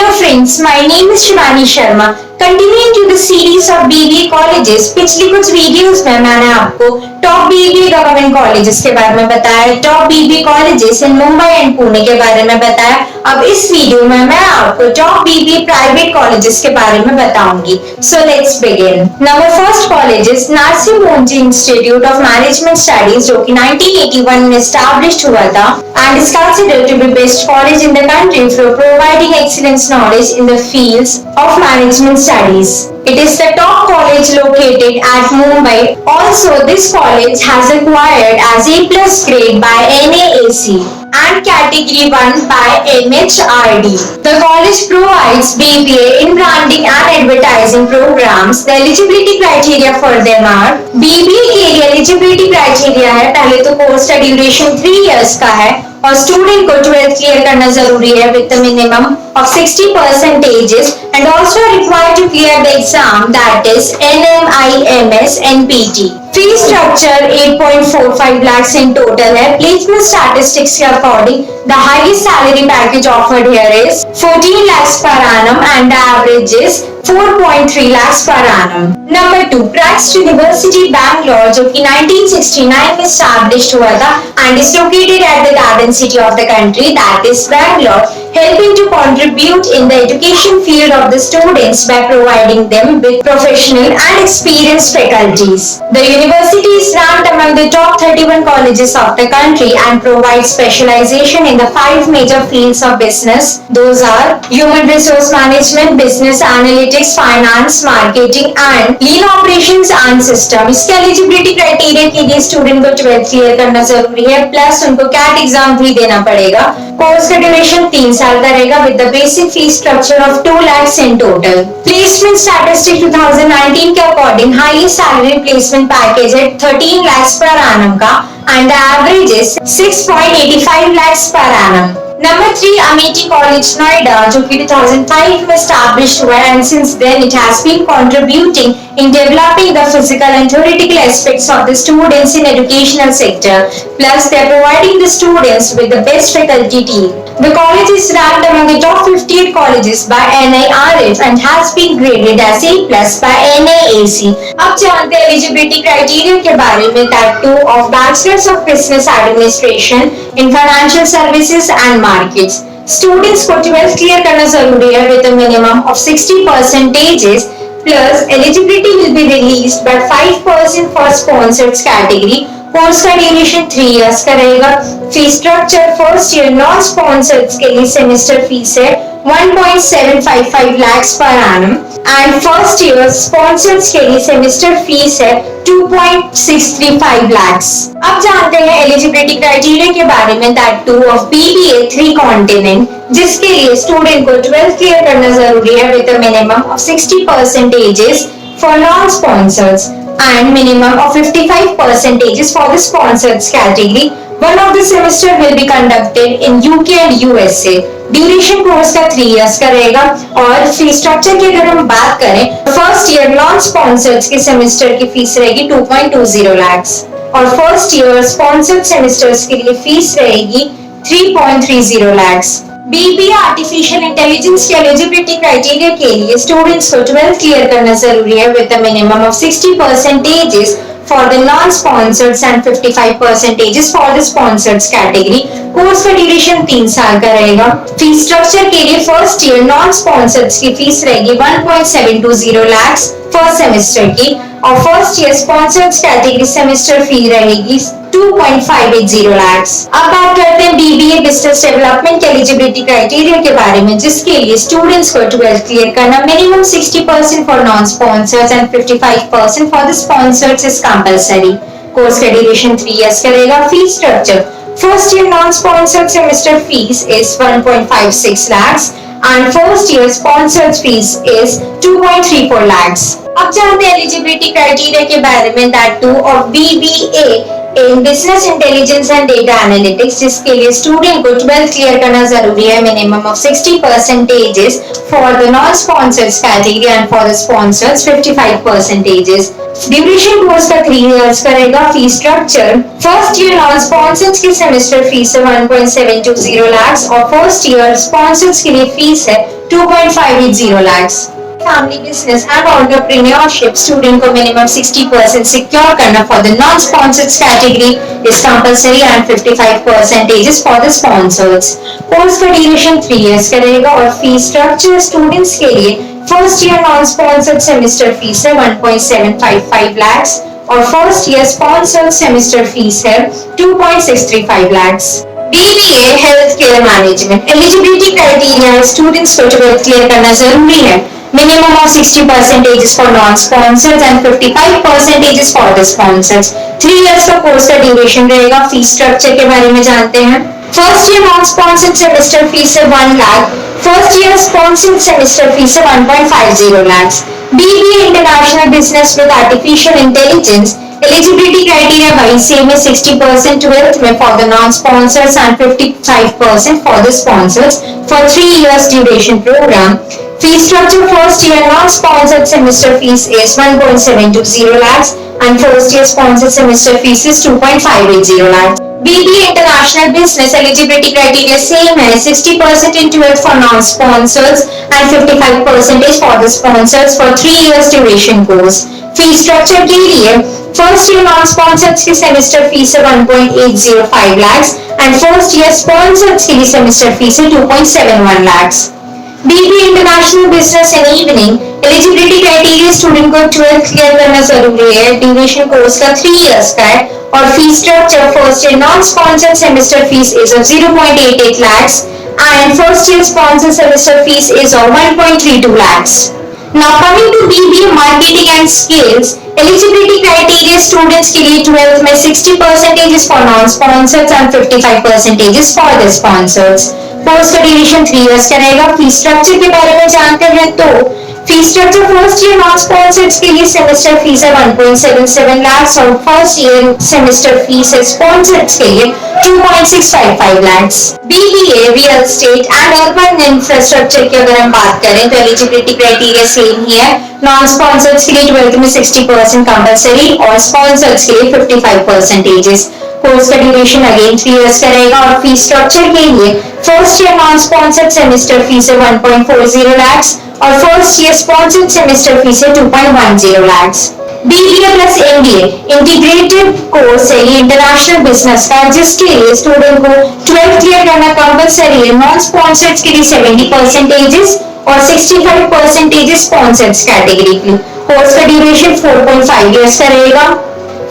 Hello friends, my name is Shivani Sharma. Continuing to the series of BBA colleges, पिछली कुछ videos में मैंने आपको टॉप बीबीए गवर्नमेंट कॉलेजेस के बारे में बताया, top BBA colleges in Mumbai and Pune के बारे में बताया। अब इस वीडियो में मैं आपको टॉप बीबीए प्राइवेट कॉलेजेस के बारे में बताऊंगी। So let's begin. Number first college is Narsee Monjee institute of management studies, जो कि 1981 में एस्टैब्लिश्ड हुआ था and is considered to be best college in the country for providing excellent knowledge in the fields of management studies. It is the top college located at Mumbai. Also, this college has acquired as A+ grade by NAAC and Category 1 by MHRD. The college provides BBA in branding and advertising programs. The eligibility criteria for them are BBA के लिए eligibility criteria है, पहले तो course का duration 3 years का है और student को 12th क्लियर करना जरूरी है with the minimum of 60% and also required to clear the exam, that is NMIMS NPT. Fee structure 8.45 lakhs in total है। Placement statistics के according the highest salary package offered here is 14 lakhs per annum and the average is 4.3 lakhs per annum. Number 2, Christ University Bangalore, जो कि 1969 में established हुआ था and is located at the garden city of the country, that is Bangalore, helping to contribute in the education field of the students by providing them with professional and experienced faculties. The university is ranked among the top 31 colleges of the country and provides specialization in the 5 major fields of business. Those are human resource management, business analytics, finance, marketing and lean operations and system. इसके eligibility criteria के लिए student को 12th clear करना जरूरी है, plus उनको CAT exam भी देना पड़ेगा। कोर्स का ड्यूरेशन 3 साल का रहेगा with the basic fee structure of 2 lakhs in total. Placement statistic 2019 के according highest salary placement package है 13 lakhs per annum का and the average is 6.85 lakhs per annum. Number 3, Amity College Noida, जो कि 2005 में established हुआ है and since then it has been contributing in developing the physical and theoretical aspects of the students in educational sector. Plus, they are providing the students with the best faculty team. The college is ranked among the top 58 colleges by NIRF and has been graded as A+ by NAAC. अब जानते हैं eligibility criteria के बारे में, that too of Bachelors of Business Administration in Financial Services and Markets. Students को 12th clear करना जरूरी है with a minimum of 60% plus eligibility will be released by 5% for sponsored category. Course का duration 3 years का रहेगा। Fee structure first year non sponsored के लिए semester fee है 1.755 lakhs per annum and first year sponsored के लिए semester fee है 2.635 lakhs. अब जानते हैं एलिजिबिलिटी क्राइटेरिया के बारे में, that too of BBA 3 continent, जिसके लिए स्टूडेंट को 12th क्लियर करना जरूरी है with a minimum of 60% for non-sponsors and minimum of 55% for the sponsored category. One of the semester will be conducted in UK and USA. Duration course का 3 years का रहेगा और फी स्ट्रक्चर की अगर हम बात करें, फर्स्ट ईयर नॉन स्पॉन्सर्ड के सेमेस्टर की फीस रहेगी 2.20 lakhs और फर्स्ट ईयर स्पॉन्सर्ड सेमेस्टर्स के लिए फीस रहेगी 3.30 lakhs. BBA आर्टिफिशियल इंटेलिजेंस के एलिजिबिलिटी क्राइटेरिया के लिए स्टूडेंट्स को 12th क्लियर करना जरूरी है with a minimum of 60% for the non-sponsored and 55% for the sponsored category. Course का ड्यूरेशन 3 साल का रहेगा। फी स्ट्रक्चर के लिए फर्स्ट ईयर नॉन स्पॉन्सर्ड की फीस रहेगी 1.720 lakhs फर्स्ट सेमेस्टर की और first year sponsored category semester fee रहेगी 2.580 lakhs. अब बात करते हैं बीबीए बिजनेस डेवलपमेंट के एलिजिबिलिटी क्राइटेरिया के बारे में, जिसके लिए स्टूडेंट्स को 12th क्लियर करना, minimum 60% for non sponsors and 55% for the sponsors is compulsory. Course का ड्यूरेशन 3 years करेगा। Fee structure first year non sponsored semester fees is 1.56 lakhs and first year sponsored fees is 2.34 lakhs. अब जानते हैं eligibility criteria के बारे में, that too of BBA in business intelligence and data analytics, जिसके लिए student को 12th क्लियर करना जरूरी है, minimum of 60% for the non-sponsors category and for the sponsors 55%. Duration course का 3 years करेगा। Fee structure first year non sponsors की semester fee है 1.720 lakhs और फर्स्ट ईयर स्पॉन्सर्स के लिए फीस है 2.580 lakhs. Family business and entrepreneurship student को minimum 60% secure करना for the non sponsored category is compulsory and 55% is for the sponsors. Course का duration 3 years का रहेगा और फीस स्ट्रक्चर स्टूडेंट्स के लिए first year non sponsored semester fee है 1.755 lakhs और first year sponsored semester fee है 2.635 lakhs। BBA health care management eligibility criteria students को 12th क्लियर करना जरूरी है। Minimum of 60% is for non-sponsors and 55% is for the sponsors. 3 years का course का duration रहेगा। फीस स्ट्रक्चर के बारे में जानते हैं। First year non sponsored semester fee है 1 lakh. First year sponsored semester fee है 1.50 lakhs. BBA international business with artificial intelligence eligibility criteria wise same है 60% 12th में for the non sponsors and 55% for the sponsors for 3 years duration program. Fee structure first year non-sponsored semester fees is 1.720 lakhs and first year sponsored semester fees is 2.580 lakhs. BBA International Business eligibility criteria same है 60% in 12th for non-sponsors and 55% is for the sponsors for 3 years duration course. Fee structure के लिए first year non-sponsored की semester fees है 1.805 lakhs and first year sponsored की semester fees है 2.71 lakhs. BBA international business and evening eligibility criteria student को 12th clear करना जरूरी है। ड्यूरेशन कोर्स का 3 years का है और fees structure first year non sponsored semester fees is of 0.88 lakhs and first year sponsored semester fees is of 1.32 lakhs. Now coming to BBA marketing and skills eligibility criteria students के लिए 12th में 60% is for non-sponsors and 55% is for the sponsors. Course का duration 3 years का रहेगा। Fee structure के बारे में जानते हैं तो fees structure first year non sponsored के लिए सेमेस्टर फीस है 1.77 lakhs और फर्स्ट ईयर सेमेस्टर फीस है स्पॉन्सर्ड के लिए 2.655 lakhs। BBA real estate and urban infrastructure की अगर हम बात करें तो एलिजिबिलिटी क्राइटेरिया सेम ही है। नॉन स्पॉन्सर्ड के लिए 12th में 60% कंपल्सरी और स्पॉन्सर्ड के लिए 55%। कोर्स का ड्यूरेशन अगेन 3 years का रहेगा और फीस स्ट्रक्चर के लिए first year non sponsored semester fee है 1.40 lakhs और first year sponsored semester fee है 2.10 lakhs। BBA plus MBA integrated course है ये इंटरनेशनल बिजनेस का जिसके लिए स्टूडेंट को 12th क्लियर करना कंपल्सरी है। नॉन स्पॉन्सर्ड के लिए 70% और 65% स्पॉन्सर्ड कैटेगरी की। कोर्स का ड्यूरेशन 4.5 years का रहेगा।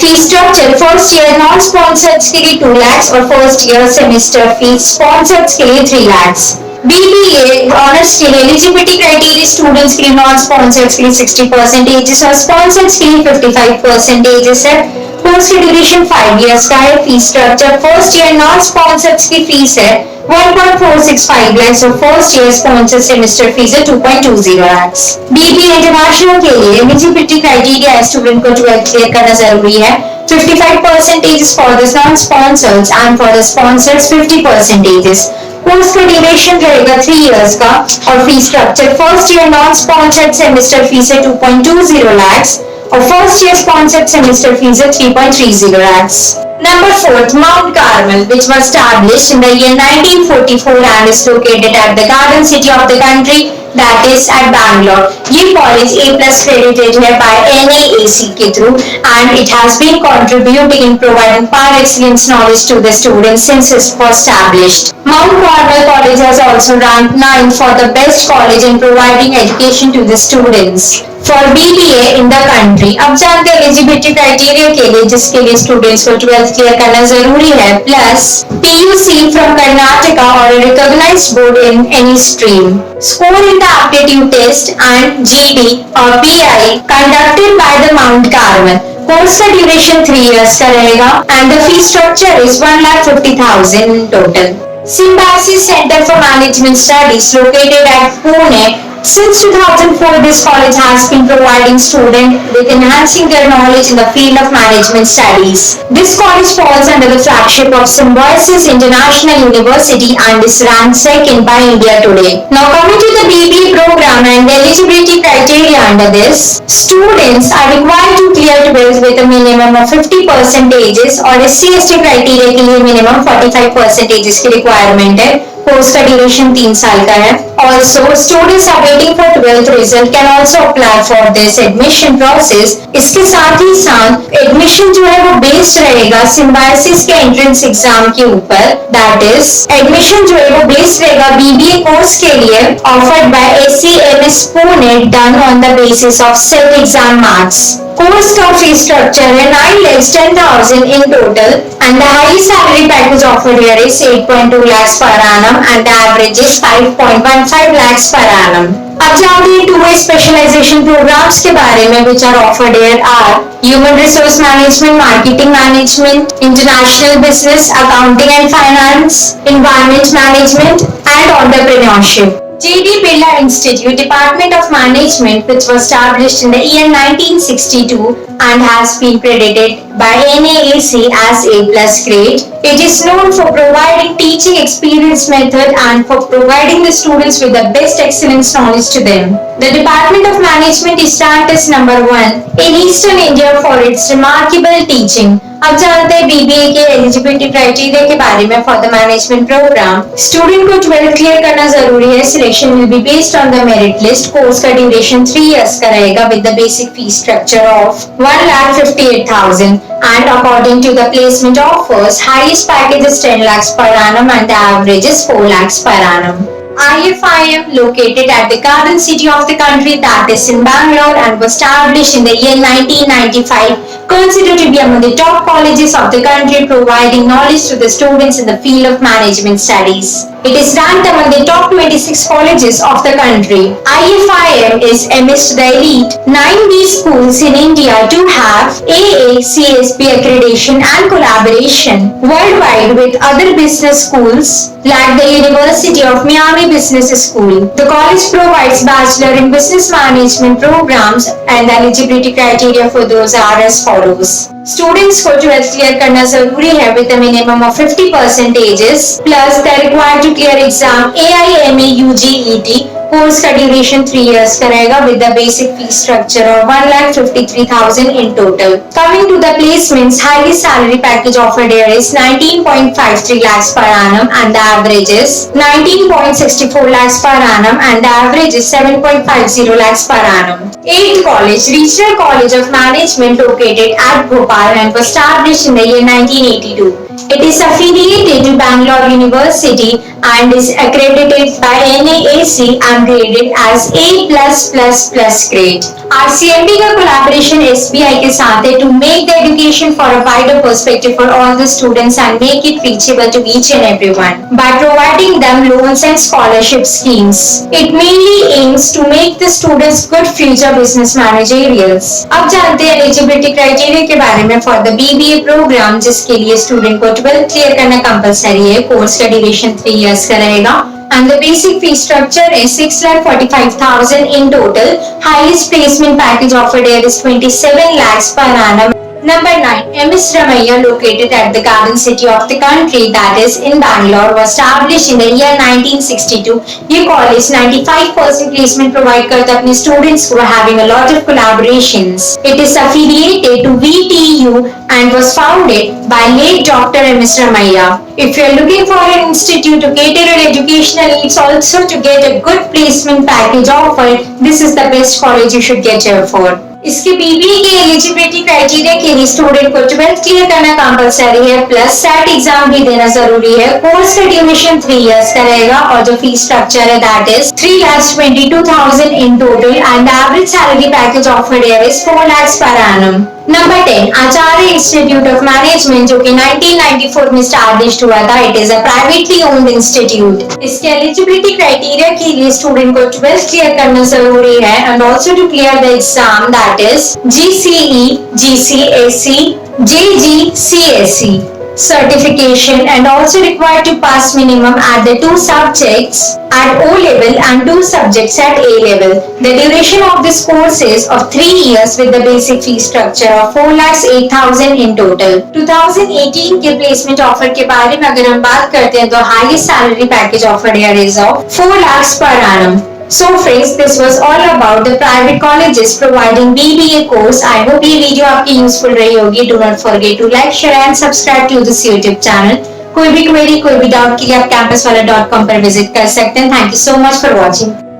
Fee structure first year non sponsored के लिए 2 lakhs और first year semester fees sponsored के लिए 3 lakhs। BBA ऑनर्स के लिए एलिजिबिलिटी क्राइटेरिया स्टूडेंट्स के लिए नॉन स्पॉन्सर्ड के लिए 60% और स्पॉन्सर्ड के लिए 55% है। कोर्स की ड्यूरेशन 5 years का है। Fees structure first year non sponsored की फीस है 1.465 lakhs और first year sponsored semester fee है 2.20 lakhs। BBA इंटरनेशनल के लिए एलिजिबिलिटी क्राइटेरिया स्टूडेंट को 12th क्लियर करना जरूरी है। 55% for the non sponsored and for the sponsored 50%। Course का ड्यूरेशन रहेगा 3 years का और fees structure first year non sponsored semester fee है 2.20 lakhs और first year sponsored semester fee है 3.30 lakhs। Number 4, Mount Carmel, which was established in the year 1944 and is located at the garden city of the country, that is at Bangalore. ये college A+ credited है by NIAC के through and it has been contributing in providing par excellence knowledge to the students since it was established. Mount Carmel College has also ranked 9th for the best college in providing education to the students. For BBA in the country, अब जानते हैं eligibility criteria के लिए जिसके लिए students को 12th clear करना जरूरी है plus PUC from Karnataka or a recognized board in any stream. Score in the aptitude test and GD or PI conducted by the Mount Carmel. Course का duration 3 years का रहेगा and the fee structure is 1,50,000 in total. Symbiosis Center for Management Studies located at Pune. Since 2004, this college has been providing students with enhancing their knowledge in the field of management studies. This college falls under the flagship of Symbiosis International University and is ranked second by India Today. Now coming to the BBA program and eligibility criteria under this, students are required to clear 12th with a minimum of 50% और SC/ST criteria के लिए minimum 45% की requirement है। Course का duration 3 साल का है। Also students are waiting for 12th result can also apply for this admission process. इसके साथ ही साथ एडमिशन जो है वो बेस्ड रहेगा सिम्बायोसिस के एंट्रेंस एग्जाम के ऊपर। दैट इज एडमिशन जो है वो बेस्ड रहेगा बीबीए कोर्स के लिए offered by ACMS Pune done on the basis of self exam marks. Course का fee structure है 9,10,000 in total and the highest salary package offered here is 8.2 lakhs per annum and the average is 5.15 lakhs per annum. अब जानते हैं 2-way specialization programs के बारे में which are offered here are Human Resource Management, Marketing Management, International Business, Accounting and Finance, Environment Management and Entrepreneurship. J.D. Birla Institute, Department of Management, which was established in the year 1962 and has been credited by NAAC as A+ grade. It is known for providing teaching experience method and for providing the students with the best excellence knowledge to them. The Department of Management is ranked as number 1 in Eastern India for its remarkable teaching. अब जानते हैं BBA के eligibility criteria के बारे में for the management program. Student को 12th clear करना जरूरी है। Selection will be based on the merit list. Course का ड्यूरेशन 3 इयर्स का रहेगा with the basic fee structure of 1,58,000 and according to the placement offers, highest package is 10 lakhs per annum and the average is 4 lakhs per annum. IFIM located at the garden city of the country, that is in Bangalore, and was established in the year 1995, considered to be among the top colleges of the country, providing knowledge to the students in the field of management studies. It is ranked among the top 26 colleges of the country. IFIM is amidst the elite 9B schools in India to have AACSB accreditation and collaboration worldwide with other business schools like the University of Miami Business School. The college provides Bachelor in Business Management programs and the eligibility criteria for those are as follows. Students को 12th clear करना जरूरी है with a minimum of 50% plus they are required to clear exam AIME UGET. Course का duration 3 years का रहेगा with the basic fee structure और 1,53,000 in total. Coming to the placements, highest salary package offered here is 19.53 lakhs per annum and the average is 19.64 lakhs per annum and the average is 7.50 lakhs per annum. 8th college, Regional College of Management located at Bhopal and was established in the year 1982. It is affiliated to Bangalore University and is accredited by NAAC and graded as A+++ grade. RCMP का collaboration SBI के साथ है to make the education for a wider perspective for all the students and make it reachable to each and everyone by providing them loans and scholarship schemes. It mainly aims to make the students good future business managerials. अब जानते हैं eligibility criteria के बारे में for the BBA program जिसके लिए student को 12th clear करना कंपलसरी है। कोर्स का ड्यूरेशन 3 इयर्स का रहेगा and the basic fee structure is 6,45,000 in total. Highest placement package offered here is 27 lakhs per annum. Number 9, MS Ramaiah, located at the garden city of the country, that is in Bangalore, was established in the year 1962. ये college 95% placement provide करता अपने students who are having a lot of collaborations. It is affiliated to VTU and was founded by late Dr. MS Ramaiah. If you are looking for an institute to cater your educational needs, also to get a good placement package offered, this is the best college you should get here for. इसके BBA के eligibility criteria के लिए student को 12th clear करना compulsory है plus set exam भी देना जरूरी है। कोर्स का ड्यूरेशन 3 इयर्स का रहेगा और जो फीस स्ट्रक्चर है that is 3,22,000 in total and the average salary package offered here is 4 lakhs per annum. Number 10, Acharya institute of management जो कि 1994 में स्टैब्लिश्ड हुआ था। It is a privately owned institute. इसके एलिजिबिलिटी क्राइटेरिया के लिए स्टूडेंट को 12th क्लियर करना जरूरी है and also to clear the exam that is GCE, GCSE, JGCSE certification and also required to pass minimum at the 2 subjects at O level and 2 subjects at A level. The duration of this course is of 3 years with the basic fee structure of 4,08,000 in total. 2018 के placement offer के बारे में अगर हम बात करते हैं तो highest salary package offered here is of 4 lakhs per annum. So friends, this was all about the private colleges providing BBA course. I hope ये वीडियो आपकी यूजफुल रही होगी. Do not forget to like, share and subscribe to this YouTube channel. कोई भी query, कोई भी doubt के लिए आप campuswala.com पर विजिट कर सकते हैं। Thank you so much for watching.